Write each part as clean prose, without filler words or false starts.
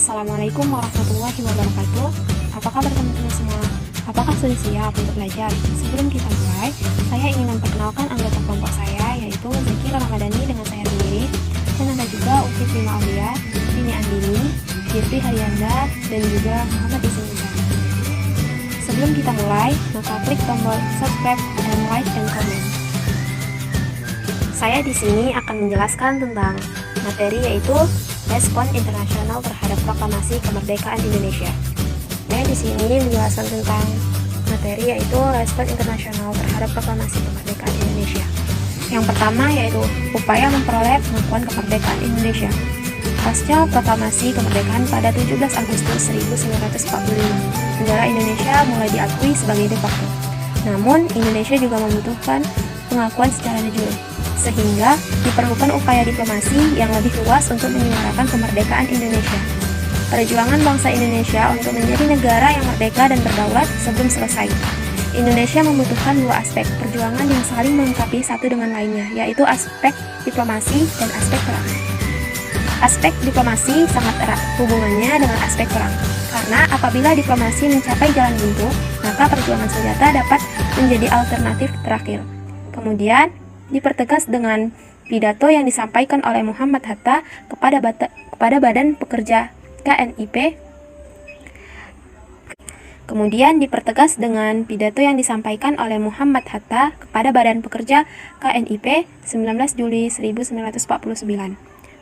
Assalamualaikum warahmatullahi wabarakatuh. Apa kabar teman-teman semua? Apakah sudah siap untuk belajar? Sebelum kita mulai, saya ingin memperkenalkan anggota kelompok saya, yaitu Zakira Ramadhani dengan saya sendiri, dan ada juga Ufi Prima Aulia, Dini Andini, Firti Haryanda, dan juga Muhammad Ismail. Sebelum kita mulai, maka klik tombol subscribe dan like dan comment. Saya di sini akan menjelaskan tentang materi yaitu Respon Internasional terhadap Proklamasi Kemerdekaan Indonesia. Di sini menjelaskan tentang materi yaitu Respon Internasional terhadap Proklamasi Kemerdekaan Indonesia. Yang pertama yaitu upaya memperoleh pengakuan kemerdekaan Indonesia. Pasca Proklamasi Kemerdekaan pada 17 Agustus 1945, negara Indonesia mulai diakui sebagai de facto. Namun, Indonesia juga membutuhkan pengakuan secara de jure, sehingga diperlukan upaya diplomasi yang lebih luas untuk menyuarakan kemerdekaan Indonesia. Perjuangan bangsa Indonesia untuk menjadi negara yang merdeka dan berdaulat sebelum selesai. Indonesia membutuhkan dua aspek perjuangan yang saling melengkapi satu dengan lainnya, yaitu aspek diplomasi dan aspek perang. Aspek diplomasi sangat erat hubungannya dengan aspek perang, karena apabila diplomasi mencapai jalan buntu, maka perjuangan senjata dapat menjadi alternatif terakhir. Kemudian, dipertegas dengan pidato yang disampaikan oleh Muhammad Hatta kepada Badan Pekerja KNIP. Kemudian dipertegas dengan pidato yang disampaikan oleh Muhammad Hatta kepada Badan Pekerja KNIP 19 Juli 1949.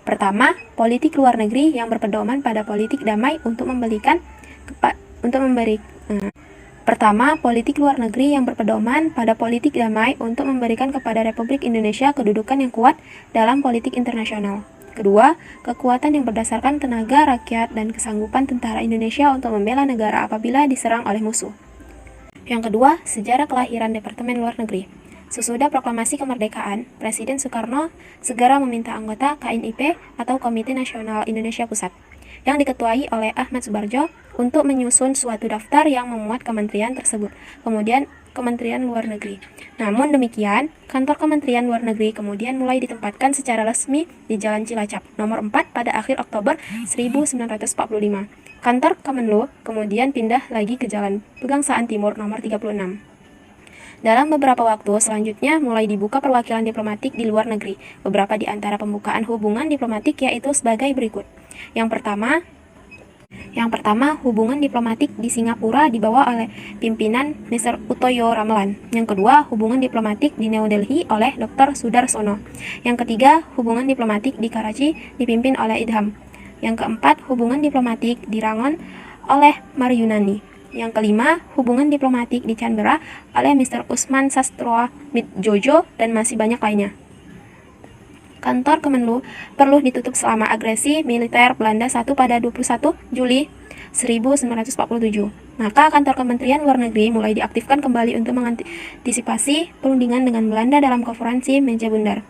Pertama, politik luar negeri yang berpedoman pada politik damai untuk memberikan kepada Republik Indonesia kedudukan yang kuat dalam politik internasional. Kedua, kekuatan yang berdasarkan tenaga rakyat dan kesanggupan tentara Indonesia untuk membela negara apabila diserang oleh musuh. Yang kedua, sejarah kelahiran Departemen Luar Negeri. Sesudah proklamasi kemerdekaan, Presiden Soekarno segera meminta anggota KNIP atau Komite Nasional Indonesia Pusat, yang diketuai oleh Ahmad Subarjo, untuk menyusun suatu daftar yang memuat kementerian tersebut, kemudian Kementerian Luar Negeri. Namun demikian, kantor Kementerian Luar Negeri kemudian mulai ditempatkan secara resmi di Jalan Cilacap, nomor 4 pada akhir Oktober 1945. Kantor Kemenlu kemudian pindah lagi ke Jalan Pegangsaan Timur nomor 36. Dalam beberapa waktu selanjutnya mulai dibuka perwakilan diplomatik di luar negeri. Beberapa di antara pembukaan hubungan diplomatik yaitu sebagai berikut. Yang pertama, hubungan diplomatik di Singapura dibawa oleh pimpinan Mr. Utoyo Ramelan. Yang kedua, hubungan diplomatik di New Delhi oleh Dr. Sudarsono. Yang ketiga, hubungan diplomatik di Karachi dipimpin oleh Idham. Yang keempat, hubungan diplomatik di Rangon oleh Maryunani. Yang kelima, hubungan diplomatik di Canberra oleh Mr. Usman Sastro Midjojo dan masih banyak lainnya. Kantor Kemenlu perlu ditutup selama agresi militer Belanda 1 pada 21 Juli 1947. Maka kantor Kementerian Luar Negeri mulai diaktifkan kembali untuk mengantisipasi perundingan dengan Belanda dalam konferensi Meja Bundar.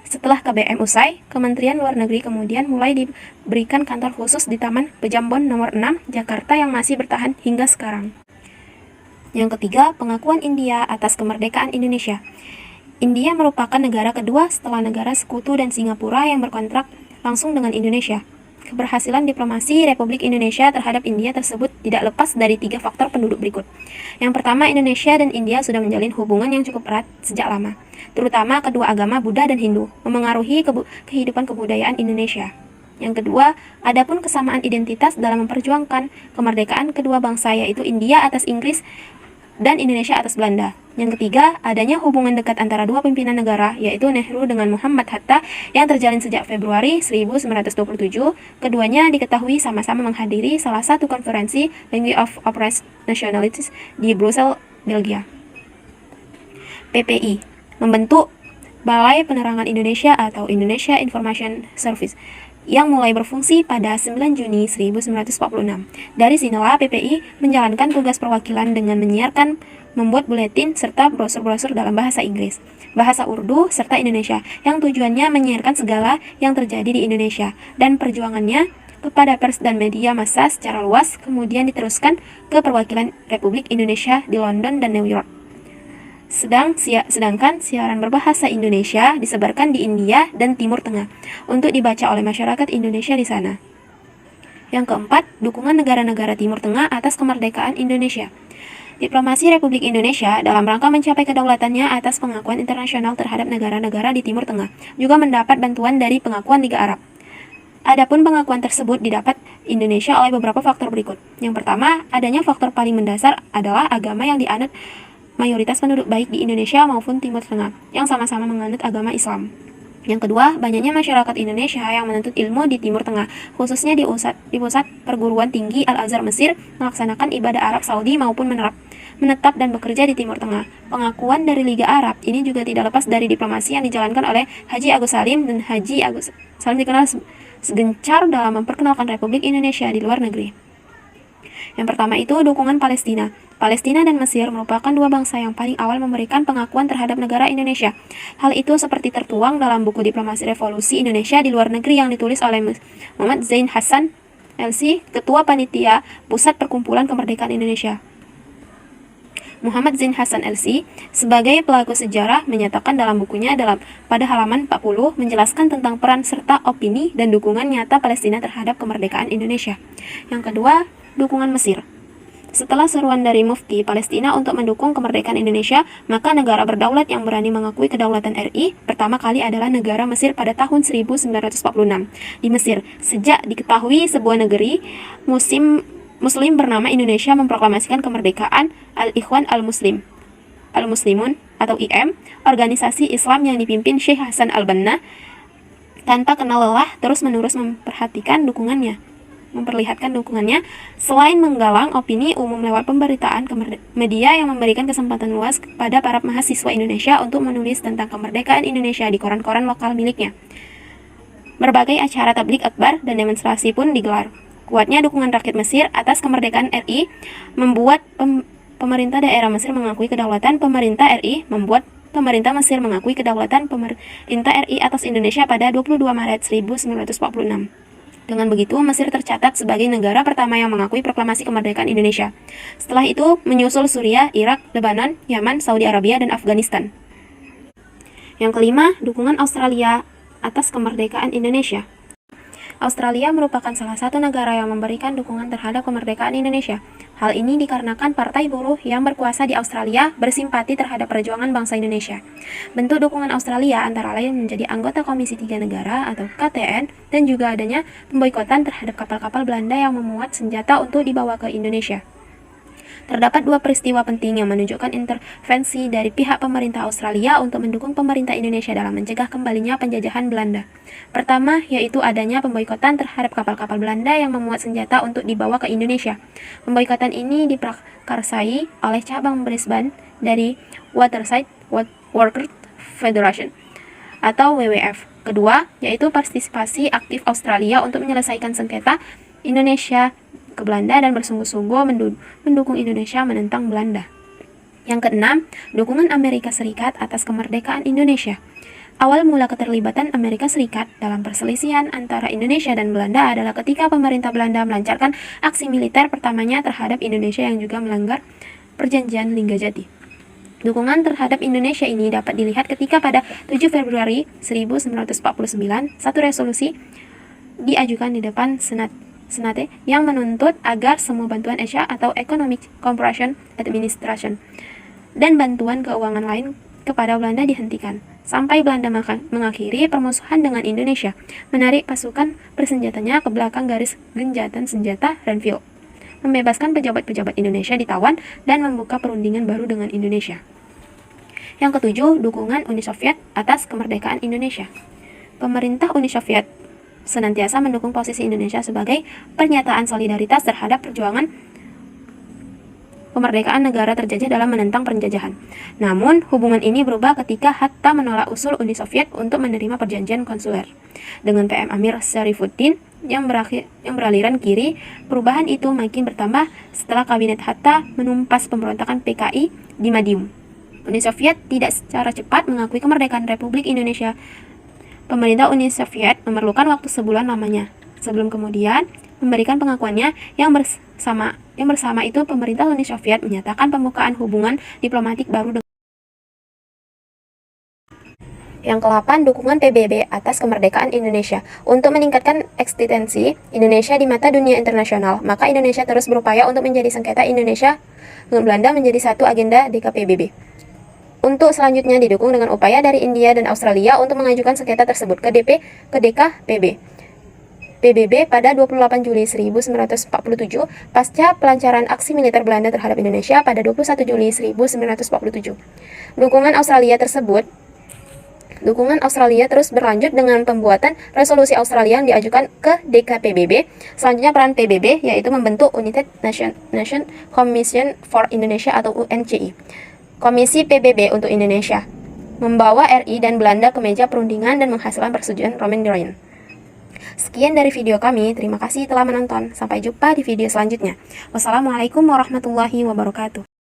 Setelah KBM usai, Kementerian Luar Negeri kemudian mulai diberikan kantor khusus di Taman Pejambon nomor 6, Jakarta yang masih bertahan hingga sekarang. Yang ketiga, pengakuan India atas kemerdekaan Indonesia. India merupakan negara kedua setelah negara sekutu dan Singapura yang berkontrak langsung dengan Indonesia. Keberhasilan diplomasi Republik Indonesia terhadap India tersebut tidak lepas dari 3 faktor penduduk berikut. Yang pertama, Indonesia dan India sudah menjalin hubungan yang cukup erat sejak lama, terutama kedua agama Buddha dan Hindu, memengaruhi kehidupan kebudayaan Indonesia. Yang kedua, adapun kesamaan identitas dalam memperjuangkan kemerdekaan kedua bangsa, yaitu India atas Inggris dan Indonesia atas Belanda. Yang ketiga, adanya hubungan dekat antara dua pimpinan negara, yaitu Nehru dengan Muhammad Hatta yang terjalin sejak Februari 1927. Keduanya diketahui sama-sama menghadiri salah satu konferensi Language of Oppressed Nationalities di Brussels, Belgia. PPI membentuk Balai Penerangan Indonesia atau Indonesia Information Service yang mulai berfungsi pada 9 Juni 1946. Dari sinilah PPI menjalankan tugas perwakilan dengan menyiarkan, membuat buletin, serta brosur-brosur dalam bahasa Inggris, bahasa Urdu, serta Indonesia, yang tujuannya menyiarkan segala yang terjadi di Indonesia, dan perjuangannya kepada pers dan media massa secara luas, kemudian diteruskan ke perwakilan Republik Indonesia di London dan New York. Sedangkan siaran berbahasa Indonesia disebarkan di India dan Timur Tengah untuk dibaca oleh masyarakat Indonesia di sana. Yang keempat, dukungan negara-negara Timur Tengah atas kemerdekaan Indonesia. Diplomasi Republik Indonesia dalam rangka mencapai kedaulatannya atas pengakuan internasional terhadap negara-negara di Timur Tengah juga mendapat bantuan dari pengakuan Liga Arab. Adapun pengakuan tersebut didapat Indonesia oleh beberapa faktor berikut. Yang pertama, adanya faktor paling mendasar adalah agama yang dianut mayoritas penduduk baik di Indonesia maupun Timur Tengah, yang sama-sama menganut agama Islam. Yang kedua, banyaknya masyarakat Indonesia yang menuntut ilmu di Timur Tengah, khususnya di pusat perguruan tinggi Al-Azhar Mesir, melaksanakan ibadah Arab Saudi maupun menetap dan bekerja di Timur Tengah. Pengakuan dari Liga Arab ini juga tidak lepas dari diplomasi yang dijalankan oleh Haji Agus Salim, dan Haji Agus Salim dikenal segencar dalam memperkenalkan Republik Indonesia di luar negeri. Yang pertama itu dukungan Palestina. Palestina dan Mesir merupakan dua bangsa yang paling awal memberikan pengakuan terhadap negara Indonesia. Hal itu seperti tertuang dalam buku Diplomasi Revolusi Indonesia di Luar Negeri yang ditulis oleh Muhammad Zain Hassan LC, Ketua Panitia Pusat Perkumpulan Kemerdekaan Indonesia. Muhammad Zain Hassan LC sebagai pelaku sejarah menyatakan dalam bukunya pada halaman 40 menjelaskan tentang peran serta opini dan dukungan nyata Palestina terhadap kemerdekaan Indonesia. Yang kedua, dukungan Mesir. Setelah seruan dari Mufti Palestina untuk mendukung kemerdekaan Indonesia, maka negara berdaulat yang berani mengakui kedaulatan RI pertama kali adalah negara Mesir pada tahun 1946. Di Mesir, sejak diketahui sebuah negeri Muslim bernama Indonesia memproklamasikan kemerdekaan, Al-Ikhwan Al-Muslimun atau IM, organisasi Islam yang dipimpin Syekh Hasan Al-Banna, tanpa kenal lelah terus-menerus memperlihatkan dukungannya, selain menggalang opini umum lewat pemberitaan media yang memberikan kesempatan luas kepada para mahasiswa Indonesia untuk menulis tentang kemerdekaan Indonesia di koran-koran lokal miliknya. Berbagai acara tabligh akbar dan demonstrasi pun digelar. Kuatnya dukungan rakyat Mesir atas kemerdekaan RI membuat pemerintah daerah Mesir mengakui kedaulatan pemerintah RI Mesir mengakui kedaulatan pemerintah RI atas Indonesia pada 22 Maret 1946. Dengan begitu, Mesir tercatat sebagai negara pertama yang mengakui proklamasi kemerdekaan Indonesia. Setelah itu, menyusul Suriah, Irak, Lebanon, Yaman, Saudi Arabia, dan Afghanistan. Yang kelima, dukungan Australia atas kemerdekaan Indonesia. Australia merupakan salah satu negara yang memberikan dukungan terhadap kemerdekaan Indonesia. Hal ini dikarenakan Partai Buruh yang berkuasa di Australia bersimpati terhadap perjuangan bangsa Indonesia. Bentuk dukungan Australia antara lain menjadi anggota Komisi 3 Negara atau KTN, dan juga adanya pemboikotan terhadap kapal-kapal Belanda yang memuat senjata untuk dibawa ke Indonesia. Terdapat dua peristiwa penting yang menunjukkan intervensi dari pihak pemerintah Australia untuk mendukung pemerintah Indonesia dalam mencegah kembalinya penjajahan Belanda. Pertama, yaitu adanya pemboikotan terhadap kapal-kapal Belanda yang memuat senjata untuk dibawa ke Indonesia. Pemboikotan ini diprakarsai oleh cabang Brisbane dari Waterside Workers Federation atau WWF. Kedua, yaitu partisipasi aktif Australia untuk menyelesaikan sengketa Indonesia ke Belanda dan bersungguh-sungguh mendukung Indonesia menentang Belanda. Yang keenam, dukungan Amerika Serikat atas kemerdekaan Indonesia. Awal mula keterlibatan Amerika Serikat dalam perselisihan antara Indonesia dan Belanda adalah ketika pemerintah Belanda melancarkan aksi militer pertamanya terhadap Indonesia yang juga melanggar perjanjian Linggajati. Dukungan terhadap Indonesia ini dapat dilihat ketika pada 7 Februari 1949, satu resolusi diajukan di depan Senate yang menuntut agar semua bantuan Asia atau Economic Cooperation Administration dan bantuan keuangan lain kepada Belanda dihentikan, sampai Belanda mengakhiri permusuhan dengan Indonesia, menarik pasukan bersenjatanya ke belakang garis genjatan senjata Renville, membebaskan pejabat-pejabat Indonesia ditawan, dan membuka perundingan baru dengan Indonesia. Yang ketujuh, dukungan Uni Soviet atas kemerdekaan Indonesia. Pemerintah Uni Soviet senantiasa mendukung posisi Indonesia sebagai pernyataan solidaritas terhadap perjuangan kemerdekaan negara terjajah dalam menentang penjajahan. Namun, hubungan ini berubah ketika Hatta menolak usul Uni Soviet untuk menerima perjanjian konsuler dengan PM Amir Syarifuddin yang beraliran kiri. Perubahan itu makin bertambah setelah kabinet Hatta menumpas pemberontakan PKI di Madiun. Uni Soviet tidak secara cepat mengakui kemerdekaan Republik Indonesia. Pemerintah Uni Soviet memerlukan waktu sebulan lamanya sebelum kemudian memberikan pengakuannya. Yang bersama itu pemerintah Uni Soviet menyatakan pembukaan hubungan diplomatik baru dengan. Yang ke-8, dukungan PBB atas kemerdekaan Indonesia. Untuk meningkatkan eksistensi Indonesia di mata dunia internasional, maka Indonesia terus berupaya untuk menjadi sengketa Indonesia dengan Belanda menjadi satu agenda DKPBB. Untuk selanjutnya didukung dengan upaya dari India dan Australia untuk mengajukan sengketa tersebut ke DKPB. PBB pada 28 Juli 1947 pasca pelancaran aksi militer Belanda terhadap Indonesia pada 21 Juli 1947. Dukungan Australia terus berlanjut dengan pembuatan resolusi Australia yang diajukan ke DKPBB. Selanjutnya peran PBB yaitu membentuk United Nation Commission for Indonesia atau UNCI. Komisi PBB untuk Indonesia membawa RI dan Belanda ke meja perundingan dan menghasilkan persetujuan Roman-Rhine. Sekian dari video kami, terima kasih telah menonton. Sampai jumpa di video selanjutnya. Wassalamualaikum warahmatullahi wabarakatuh.